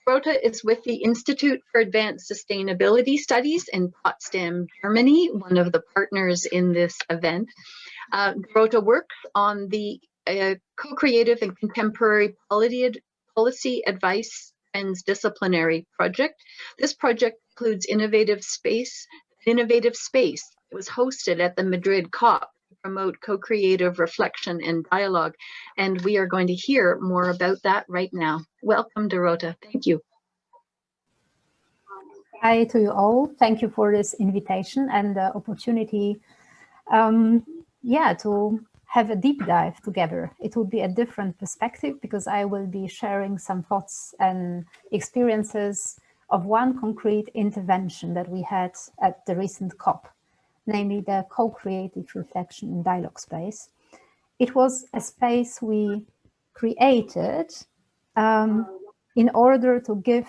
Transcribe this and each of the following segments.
Dorota is with the Institute for Advanced Sustainability Studies in Potsdam, Germany, one of the partners in this event. Dorota works on the co-creative and contemporary policy advice transdisciplinary project. This project includes innovative space. It was hosted at the Madrid COP to promote co-creative reflection and dialogue. And we are going to hear more about that right now. Welcome, Dorota. Thank you. Hi to you all. Thank you for this invitation and the opportunity to have a deep dive together. It will be a different perspective because I will be sharing some thoughts and experiences of one concrete intervention that we had at the recent COP, namely the co-creative reflection and dialogue space. It was a space we created in order to give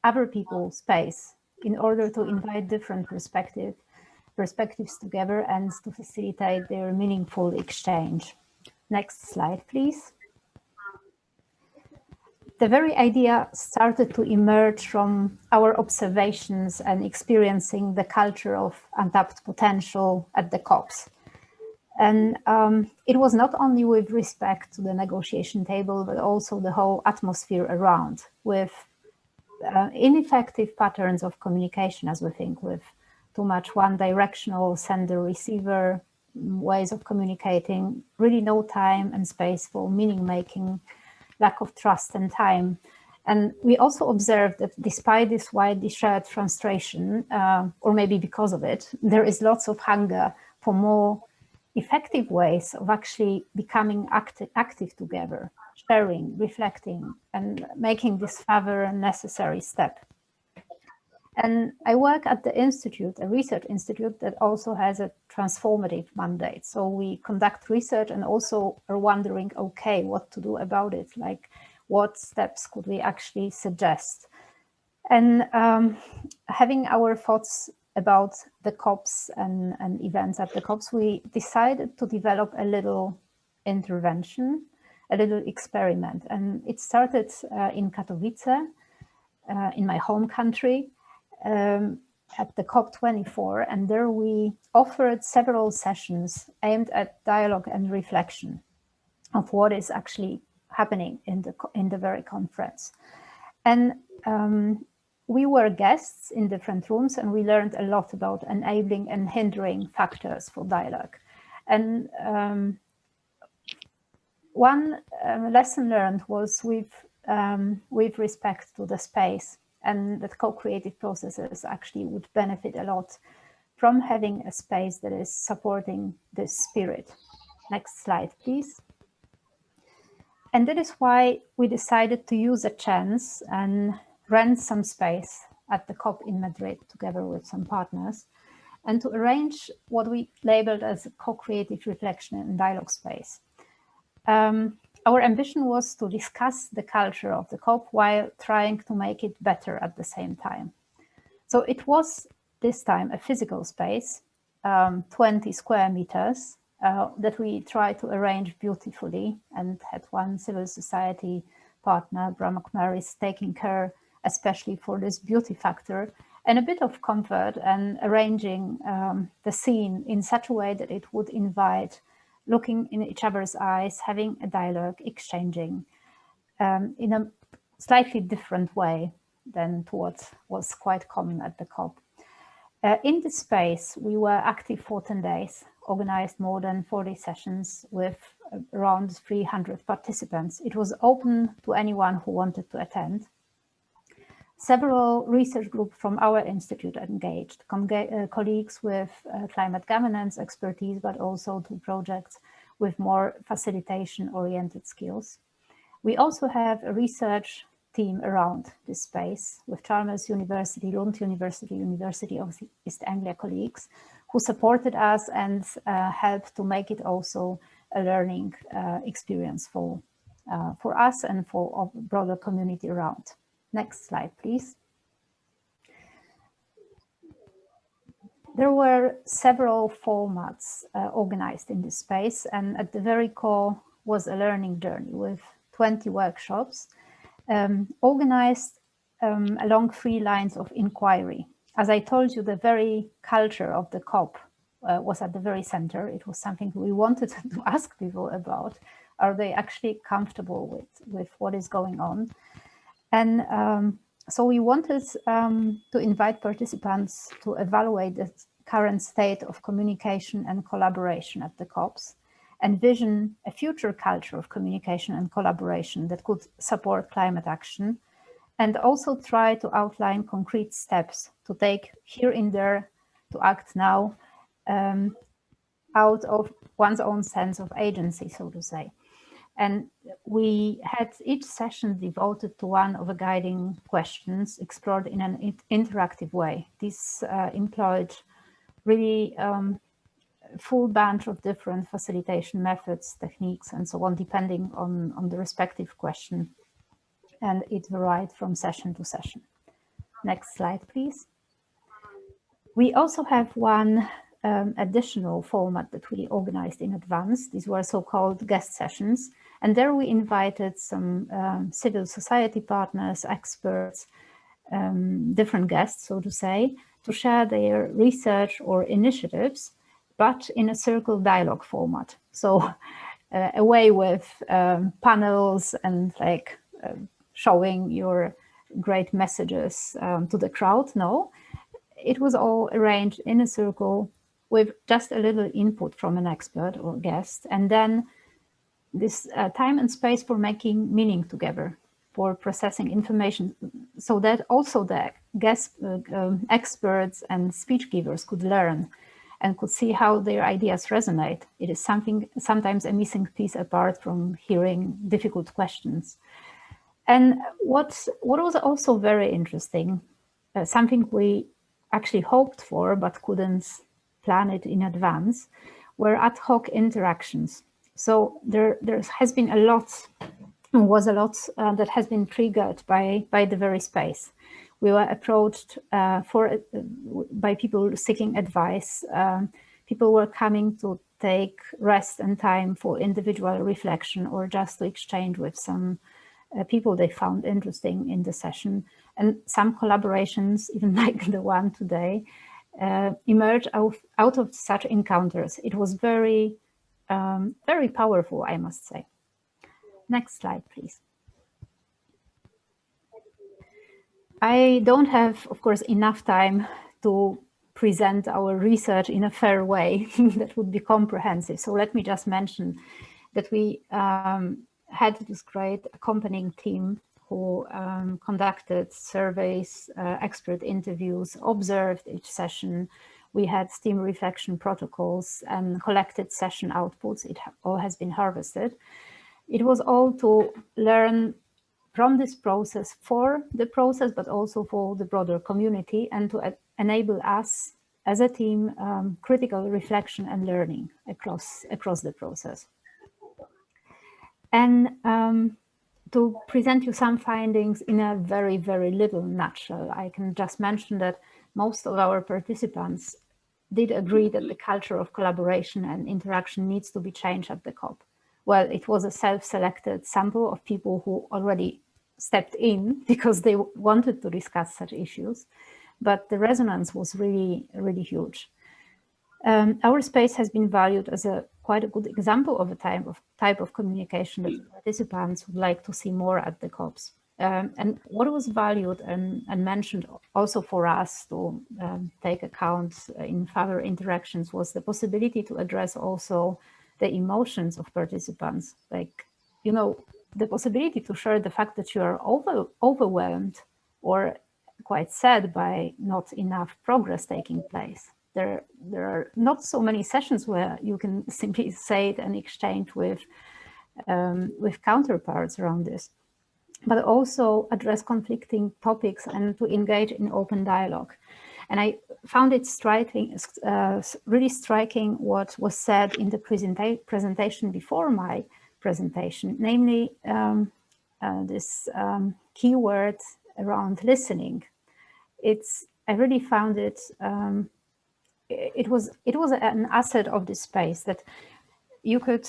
other people space, in order to invite different perspectives together and to facilitate their meaningful exchange. Next slide, please. The very idea started to emerge from our observations and experiencing the culture of untapped potential at the COPs. And it was not only with respect to the negotiation table, but also the whole atmosphere around, with ineffective patterns of communication, as we think, with too much one-directional sender-receiver ways of communicating, really no time and space for meaning-making, lack of trust and time. And we also observed that despite this widely shared frustration, or maybe because of it, there is lots of hunger for more effective ways of actually becoming active together, sharing, reflecting, and making this further necessary step. And I work at the institute, a research institute that also has a transformative mandate. So we conduct research and also are wondering, okay, what to do about it? Like, what steps could we actually suggest? And having our thoughts about the COPs and events at the COPs, we decided to develop a little intervention, a little experiment. And it started in Katowice, in my home country, at the COP24, and there we offered several sessions aimed at dialogue and reflection of what is actually happening in the very conference. And we were guests in different rooms, and we learned a lot about enabling and hindering factors for dialogue. And one lesson learned was with respect to the space, and that co-creative processes actually would benefit a lot from having a space that is supporting this spirit. Next slide, please. And that is why we decided to use a chance and rent some space at the COP in Madrid together with some partners, and to arrange what we labeled as a co-creative reflection and dialogue space. Our ambition was to discuss the culture of the COP while trying to make it better at the same time. So it was this time a physical space, 20 square meters, that we tried to arrange beautifully, and had one civil society partner, Brahma Kumaris, taking care especially for this beauty factor and a bit of comfort, and arranging the scene in such a way that it would invite looking in each other's eyes, having a dialogue, exchanging in a slightly different way than to what was quite common at the COP. In this space, we were active for 10 days, organized more than 40 sessions with around 300 participants. It was open to anyone who wanted to attend. Several research groups from our institute engaged, colleagues with climate governance expertise, but also to projects with more facilitation-oriented skills. We also have a research team around this space with Chalmers University, Lund University, University of East Anglia colleagues who supported us and helped to make it also a learning experience for us and for a broader community around. Next slide, please. There were several formats organized in this space, and at the very core was a learning journey with 20 workshops organized along 3 lines of inquiry. As I told you, the very culture of the COP was at the very center. It was something we wanted to ask people about. Are they actually comfortable with what is going on? And so we wanted to invite participants to evaluate the current state of communication and collaboration at the COPs, envision a future culture of communication and collaboration that could support climate action, and also try to outline concrete steps to take here and there, to act now, out of one's own sense of agency, so to say. And we had each session devoted to one of the guiding questions explored in an interactive way. This employed really full bunch of different facilitation methods, techniques, and so on, depending on the respective question. And it varied from session to session. Next slide, please. We also have one additional format that we organized in advance. These were so-called guest sessions. And there we invited some civil society partners, experts, different guests, so to say, to share their research or initiatives, but in a circle dialogue format. So away with panels and like showing your great messages to the crowd. No, it was all arranged in a circle with just a little input from an expert or guest, and then this time and space for making meaning together, for processing information, so that also the guest experts and speech givers could learn and could see how their ideas resonate. It is sometimes a missing piece apart from hearing difficult questions. And what was also very interesting, something we actually hoped for but couldn't plan it in advance, were ad hoc interactions. So there has been a lot that has been triggered by the very space. We were approached by people seeking advice. People were coming to take rest and time for individual reflection or just to exchange with some people they found interesting in the session. And some collaborations, even like the one today, emerged out of such encounters. It was very, very powerful, I must say. Next slide, please. I don't have, of course, enough time to present our research in a fair way that would be comprehensive. So let me just mention that we had this great accompanying team who conducted surveys, expert interviews, observed each session. We had STEAM reflection protocols and collected session outputs. It all has been harvested. It was all to learn from this process, for the process, but also for the broader community, and to enable us as a team critical reflection and learning across the process. And to present you some findings in a very, very little nutshell, I can just mention that most of our participants did agree that the culture of collaboration and interaction needs to be changed at the COP. Well, it was a self-selected sample of people who already stepped in because they wanted to discuss such issues, but the resonance was really, really huge. Our space has been valued as quite a good example of a type of communication that participants would like to see more at the COPs. And what was valued and mentioned also for us to take account in further interactions was the possibility to address also the emotions of participants, like, you know, the possibility to share the fact that you are overwhelmed or quite sad by not enough progress taking place. There are not so many sessions where you can simply say it and exchange with counterparts around this, but also address conflicting topics and to engage in open dialogue. And I found it really striking what was said in the presentation before my presentation, namely this keyword around listening. I really found it, it was an asset of this space, that you could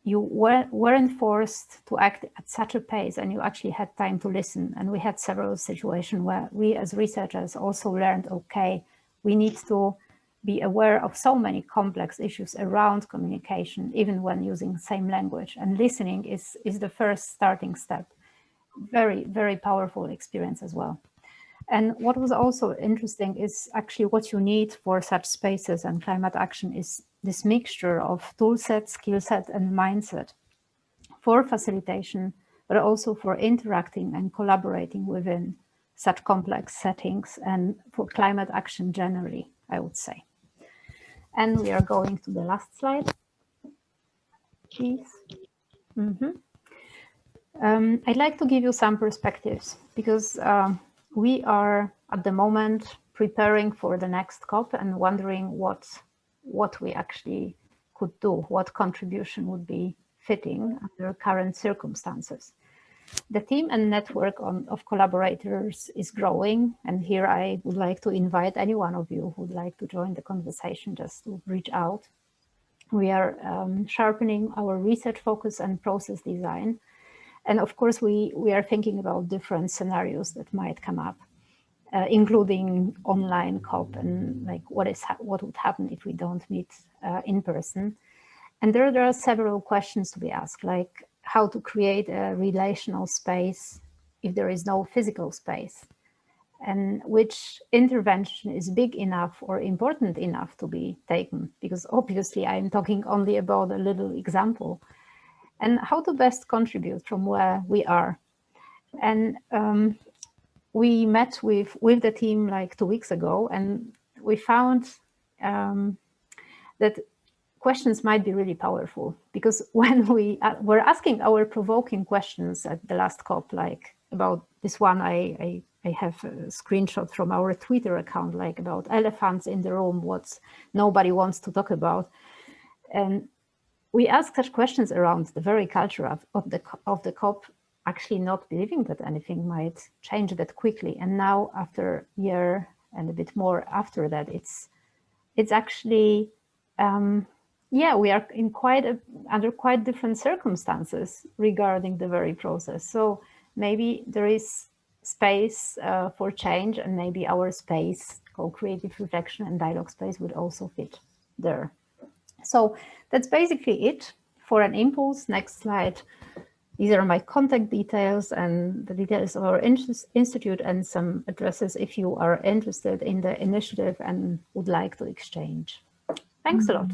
you weren't forced to act at such a pace, and you actually had time to listen. And we had several situations where we as researchers also learned, okay, we need to be aware of so many complex issues around communication, even when using same language. And listening is the first starting step. Very, very powerful experience as well. And what was also interesting is actually what you need for such spaces and climate action is this mixture of tool set, skill set, and mindset for facilitation, but also for interacting and collaborating within such complex settings and for climate action generally, I would say. And we are going to the last slide, please. I'd like to give you some perspectives because we are at the moment preparing for the next COP and wondering what we actually could do, what contribution would be fitting under current circumstances. The team and network of collaborators is growing, and here I would like to invite any one of you who would like to join the conversation just to reach out. We are sharpening our research focus and process design. And of course, we are thinking about different scenarios that might come up, including online COP and like what would happen if we don't meet in person. And there are several questions to be asked, like how to create a relational space if there is no physical space, and which intervention is big enough or important enough to be taken, because obviously I'm talking only about a little example, and how to best contribute from where we are. And we met with the team like 2 weeks ago, and we found that questions might be really powerful, because when we were asking our provoking questions at the last COP, like about this one, I have a screenshot from our Twitter account, like about elephants in the room, what nobody wants to talk about. And we asked such questions around the very culture of the COP, actually not believing that anything might change that quickly. And now, after a year and a bit more after that, it's actually, we are in under quite different circumstances regarding the very process. So maybe there is space for change, and maybe our space, co-creative reflection and dialogue space, would also fit there. So that's basically it for an impulse. Next slide. These are my contact details and the details of our institute and some addresses if you are interested in the initiative and would like to exchange. Thanks a lot.